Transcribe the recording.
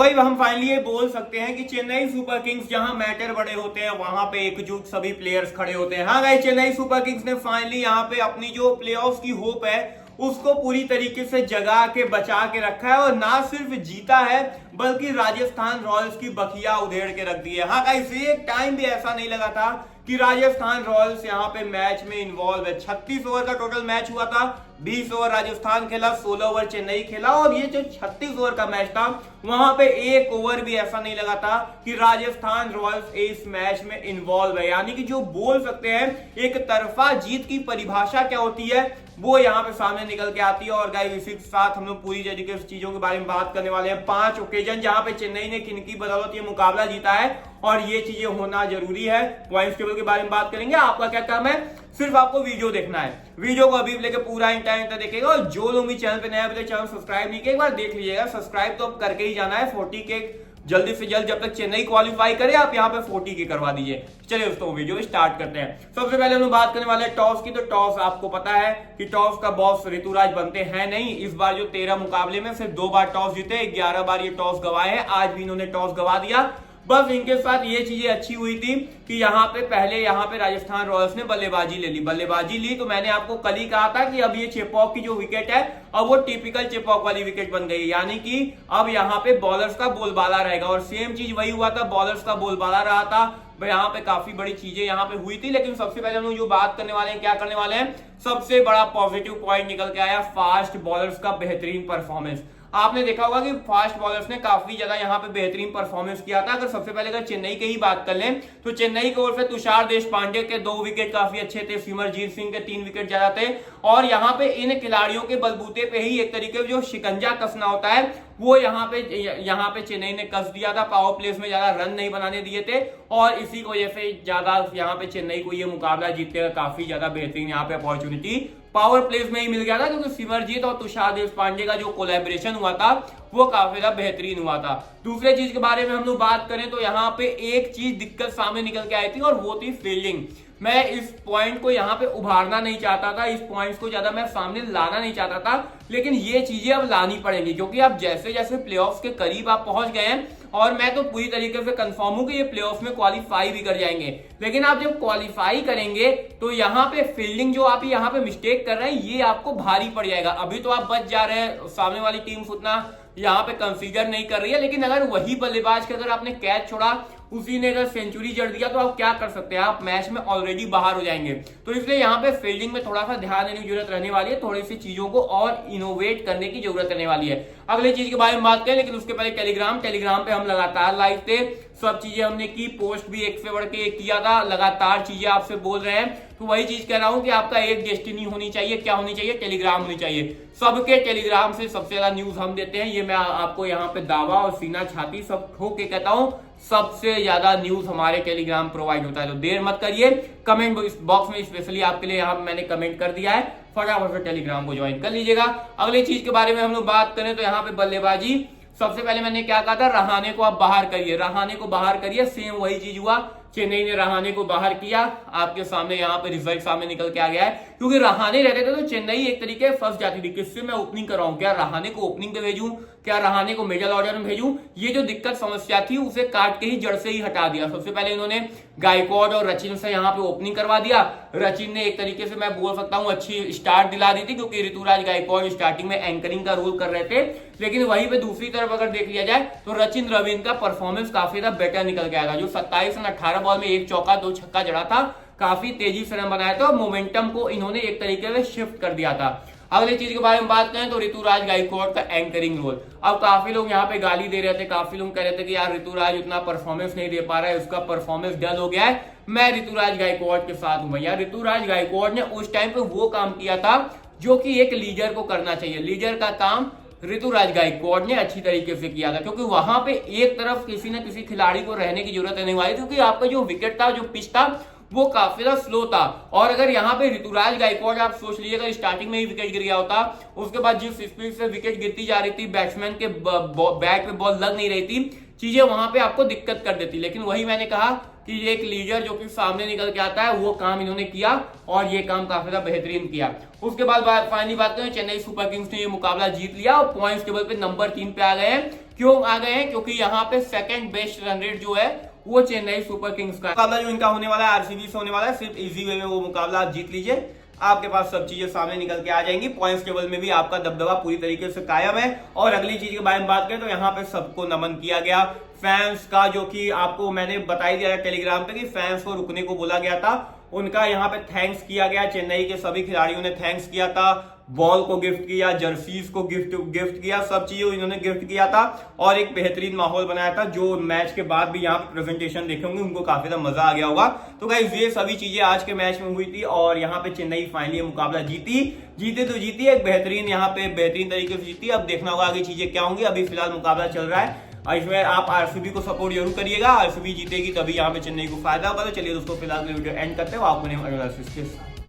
भाई हम फाइनली ये बोल सकते हैं कि चेन्नई सुपर किंग्स जहां मैटर बड़े होते हैं वहां पे एकजुट सभी प्लेयर्स खड़े होते हैं। हाँ गाइस, चेन्नई सुपर किंग्स ने फाइनली यहाँ पे अपनी जो प्लेऑफ्स की होप है उसको पूरी तरीके से जगा के बचा के रखा है और ना सिर्फ जीता है बल्कि राजस्थान रॉयल्स की बखिया उधेड़ के रख दी है। हाँ गाइस, एक टाइम भी ऐसा नहीं लगा था कि राजस्थान रॉयल्स यहाँ पे मैच में इन्वॉल्व है। 36 ओवर का टोटल मैच हुआ था, 20 ओवर राजस्थान खेला, 16 ओवर चेन्नई खेला और ये जो 36 ओवर का मैच था वहां पे एक ओवर भी ऐसा नहीं लगा था कि राजस्थान रॉयल्स इस मैच में इन्वॉल्व है। यानी कि जो बोल सकते हैं एक तरफा जीत की परिभाषा क्या होती है वो यहाँ पे सामने निकल के आती है। और गाइस, इसी के साथ हम लोग पूरी तरीके से चीजों के बारे में बात करने वाले हैं। 5 ओकेजन जहां पे चेन्नई ने किनकी बदौलत ये मुकाबला जीता है और ये चीजें होना जरूरी है। पॉइंट्स टेबल के बारे में बात करेंगे। आपका क्या काम है, सिर्फ आपको वीडियो देखना है। वीडियो को अभी लेके पूरा इंटरनेट तक देखेगा और जो लोग भी चैनल पे नए अभी तक चैनल सब्सक्राइब नहीं किया एक बार देख लीजिएगा। सब्सक्राइब तो अब करके ही जाना है। 40 के जल्दी से जल्द जब तक चेन्नई क्वालिफाई करे आप यहाँ पे 40 के करवा दीजिए। चलिए दोस्तों वीडियो स्टार्ट करते हैं। सबसे पहले हम लोग बात करने वाले हैं टॉस की। तो टॉस आपको पता है कि टॉस का बॉस ऋतुराज बनते हैं नहीं। इस बार जो 13 मुकाबले में सिर्फ 2 बार टॉस जीते, 11 बार ये टॉस गवाए हैं। आज भी इन्होंने टॉस गवा दिया। बस इनके साथ ये चीजें अच्छी हुई थी कि यहाँ पे राजस्थान रॉयल्स ने बल्लेबाजी ली तो मैंने आपको कल ही कहा था कि अब ये चेपॉक की जो विकेट है अब वो टिपिकल चेपॉक वाली विकेट बन गई। यानी कि अब यहाँ पे बॉलर्स का बोलबाला रहेगा और सेम चीज वही हुआ था, बॉलर्स का बोलबाला रहा था। यहाँ पे काफी बड़ी चीजें यहाँ पे हुई थी। लेकिन सबसे पहले हम लोग जो बात करने वाले हैं, क्या करने वाले हैं, सबसे बड़ा पॉजिटिव पॉइंट निकल के आया फास्ट बॉलर्स का बेहतरीन परफॉर्मेंस। आपने देखा होगा कि फास्ट बॉलर्स ने काफी ज्यादा यहाँ पे बेहतरीन परफॉर्मेंस किया था। अगर सबसे पहले चेन्नई की ही बात कर लें तो चेन्नई की ओर से तुषार देशपांडे के 2 विकेट काफी अच्छे थे, सिमरजीत सिंह के 3 विकेट ज्यादा थे। और यहाँ पे इन खिलाड़ियों के बलबूते पे ही एक तरीके से जो शिकंजा कसना होता है वो यहाँ पे चेन्नई ने कस दिया था। पावर प्लेस में ज्यादा रन नहीं बनाने दिए थे और इसी की वजह से ज्यादा यहाँ पे चेन्नई को ये मुकाबला जीतने का काफी ज्यादा बेहतरीन यहाँ पे अपॉर्चुनिटी पावर प्लेस में ही मिल गया था, क्योंकि सिमरजीत और तुषार देशपांडे का जो कोलैबोरेशन हुआ था वो काफी ज्यादा बेहतरीन हुआ था। दूसरे चीज के बारे में हम लोग बात करें तो यहाँ पे एक चीज दिक्कत सामने निकल के आई थी और वो थी फील्डिंग। मैं इस पॉइंट को यहाँ पे उभारना नहीं चाहता था, इस पॉइंट्स को ज्यादा मैं सामने लाना नहीं चाहता था, लेकिन ये चीजें अब लानी पड़ेंगी क्योंकि अब जैसे जैसे प्लेऑफ्स के करीब आप पहुंच गए हैं और मैं तो पूरी तरीके से कंफर्म हूं कि ये प्लेऑफ्स में क्वालिफाई भी कर जाएंगे। लेकिन आप जब क्वालिफाई करेंगे तो यहाँ पे फील्डिंग जो आप यहाँ पे मिस्टेक कर रहे हैं ये आपको भारी पड़ जाएगा। अभी तो आप बच जा रहे हैं, सामने वाली टीम उतना यहाँ पे कंसीडर नहीं कर रही है, लेकिन अगर वही बल्लेबाज के अगर आपने कैच छोड़ा, उसी ने अगर सेंचुरी जड़ दिया तो आप क्या कर सकते हैं, आप मैच में ऑलरेडी बाहर हो जाएंगे। तो इसलिए यहाँ पे फील्डिंग में थोड़ा सा ध्यान देने की जरूरत रहने वाली है, थोड़ी सी चीजों को और इनोवेट करने की जरूरत रहने वाली है। अगली चीज के बारे में बात करें, लेकिन उसके पहले टेलीग्राम पे हम लगातार लाइव थे, सब चीजें हमने की, पोस्ट भी एक से बढ़ के एक किया था, लगातार चीजें आपसे बोल रहे हैं। तो वही चीज कह रहा हूं कि आपका एक डेस्टिनी होनी चाहिए, क्या होनी चाहिए, टेलीग्राम होनी चाहिए। सबके टेलीग्राम से सबसे ज्यादा न्यूज हम देते हैं, ये मैं आपको यहाँ पे दावा और सीना छाती सब ठोक के कहता हूँ, सबसे ज्यादा न्यूज हमारे टेलीग्राम प्रोवाइड होता है। तो देर मत करिए, कमेंट बॉक्स में स्पेशली आपके लिए यहाँ मैंने कमेंट कर दिया है, फटाफट से टेलीग्राम को ज्वाइन कर लीजिएगा। अगली चीज के बारे में हम लोग बात करें तो यहाँ पे बल्लेबाजी, सबसे पहले मैंने क्या कहा था, रहाणे को आप बाहर करिए, रहाणे को बाहर करिए। सेम वही चीज हुआ, चेन्नई ने रहाणे को बाहर किया। आपके सामने यहाँ पे रिजल्ट सामने निकल के आ गया है, क्योंकि रहाणे रहते थे तो चेन्नई एक तरीके फंस जाती थी, किससे मैं ओपनिंग कर रहा हूं, क्या रहाणे को ओपनिंग पे भेजूं, क्या रहाणे को मिडिल ऑर्डर में भेजूं। ये जो दिक्कत समस्या थी उसे काट के ही जड़ से ही हटा दिया। सबसे पहले इन्होंने गायकवाड और रचिन से यहाँ पे ओपनिंग करवा दिया। रचिन ने एक तरीके से मैं बोल सकता हूँ अच्छी स्टार्ट दिला दी थी, क्योंकि ऋतुराज गायकवाड स्टार्टिंग में एंकरिंग का रोल कर रहे थे। लेकिन वहीं पे दूसरी तरफ अगर देख लिया जाए तो रचिन रवींद्र का परफॉर्मेंस काफी ज्यादा बेटर निकल के आएगा। जो 27 और 18 बॉल में 1 चौका 2 छक्का जड़ा था, काफी तेजी से रन बनाया था और मोमेंटम को इन्होंने एक तरीके से शिफ्ट कर दिया था। अगली चीज के बारे में बात करें तो ऋतुराज गायकवाड का एंकरिंग रोल। अब काफी लोग यहाँ पे गाली दे रहे थे, काफी लोग कह रहे थे कि यार ऋतुराज उतना परफॉर्मेंस नहीं दे पा रहा है, उसका परफॉर्मेंस डल हो गया है। मैं ऋतुराज गायकवाड के साथ हूं भैया। ऋतुराज गायकवाड ने उस टाइम पे वो काम किया था जो कि एक लीडर को करना चाहिए। लीडर का काम ऋतुराज गायकवाड ने अच्छी तरीके से किया था, क्योंकि वहां पे एक तरफ किसी न किसी खिलाड़ी को रहने की जरूरत नहीं वाली, क्योंकि आपका जो विकेट था, जो पिच था, वो काफी ज्यादा स्लो था। और अगर यहाँ पे ऋतुराज गायकवाड आप सोच लीजिएगा स्टार्टिंग में ही विकेट गिर गया होता, उसके बाद जिस स्पीड से विकेट गिरती जा रही थी, बैट्समैन के बैट पे बॉल लग नहीं रही थी, चीजें वहां पे आपको दिक्कत कर देती। लेकिन वही मैंने कहा कि एक लीडर जो कि सामने निकल के आता है, वो काम इन्होंने किया और ये काम काफी ज्यादा बेहतरीन किया। उसके बाद फाइनली बात करें, चेन्नई सुपर किंग्स ने ये मुकाबला जीत लिया और पॉइंट्स टेबल पे नंबर 3 पे आ गए हैं। क्यों आ गए हैं? क्योंकि यहाँ पे सेकंड बेस्ट रन रेट जो है वो चेन्नई सुपर किंग्स का मुकाबला जो इनका होने वाला है आरसीबी से होने वाला है। सिर्फ इजी वे में वो मुकाबला आप जीत लीजिए, आपके पास सब चीजें सामने निकल के आ जाएंगी। पॉइंट्स टेबल में भी आपका दबदबा पूरी तरीके से कायम है। और अगली चीज के बारे में बात करें तो यहाँ पे सबको नमन किया गया फैंस का, जो कि आपको मैंने बताई दिया टेलीग्राम पे कि फैंस को रुकने को बोला गया था, उनका यहाँ पे थैंक्स किया गया। चेन्नई के सभी खिलाड़ियों ने थैंक्स किया था, बॉल को गिफ्ट किया, जर्सीज को गिफ्ट किया, सब चीजें इन्होंने गिफ्ट किया था और एक बेहतरीन माहौल बनाया था। जो मैच के बाद भी यहाँ पे प्रेजेंटेशन देखेंगे उनको काफी ज्यादा मजा आ गया होगा। तो गाइस ये सभी चीजें आज के मैच में हुई थी और यहाँ पे चेन्नई फाइनली मुकाबला जीते तो जीती, एक बेहतरीन यहाँ पे बेहतरीन तरीके से जीती। अब देखना होगा आगे चीजें क्या होंगी। अभी फिलहाल मुकाबला चल रहा है, इसमें आप आरसीबी को सपोर्ट जरूर करिएगा। आरसीबी जीतेगी तभी यहाँ पे चेन्नई को फायदा होगा। तो चलिए दोस्तों फिलहाल वीडियो एंड करते हैं, आपको एनालिसिस के साथ।